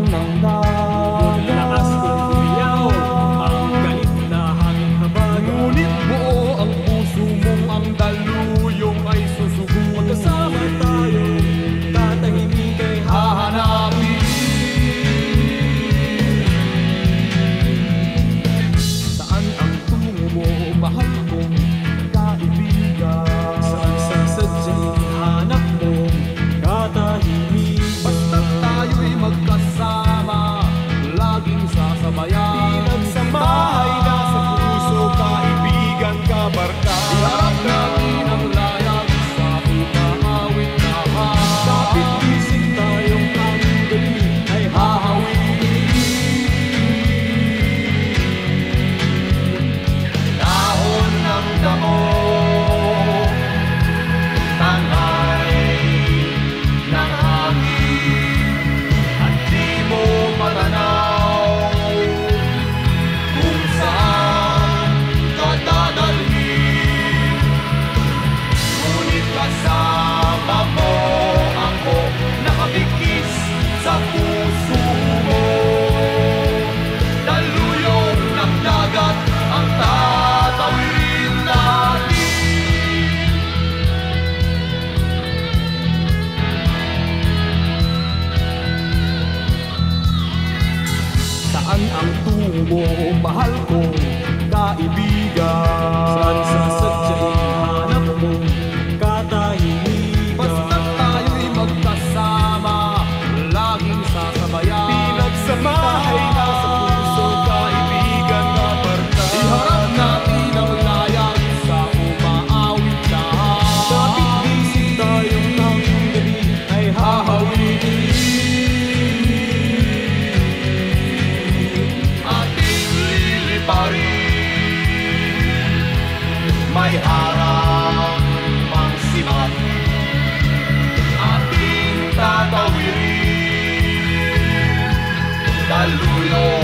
ng dagat, lakas kong umiyaw ang galit na hangin habag. ngunit buo ang puso mong ang daluyong ay susugo. Magkasama tayo, tatahimik ay Hahanapin saan ang tungo mo, mahal kong kaibigan. saan sa sadyang hanap mo, katahimik. Basta't tayo'y magkasama, laging sasabayan. Pinagsamahay na sa puso, kaibigan, kabarkada. Iharap natin ang layag sa umaawit na Kapit gising tayong ang gabi ay hahawin. dahon ng damo, tangay ng hangin, at di mo matanaw kung saan ka dadalhin. Ngunit kasama mo ako, nakabigis sa puso mo. Daluyong ng dagat ang tatawirin natin. Saan ang tungo mo, mahal kong kaibigan? Saan sa sadyang hanap mo, katahimikan. Basta't tayo'y magkasama, laging sasabayan. Pinagsamahay na sa puso, kaibigan, kabarkada. Iharap natin ang layag sa umaawit na Kapit gising tayong ang gabi ay hahawin. ating liliparin. May harang mang sibat, ating tatawirin. Daluyong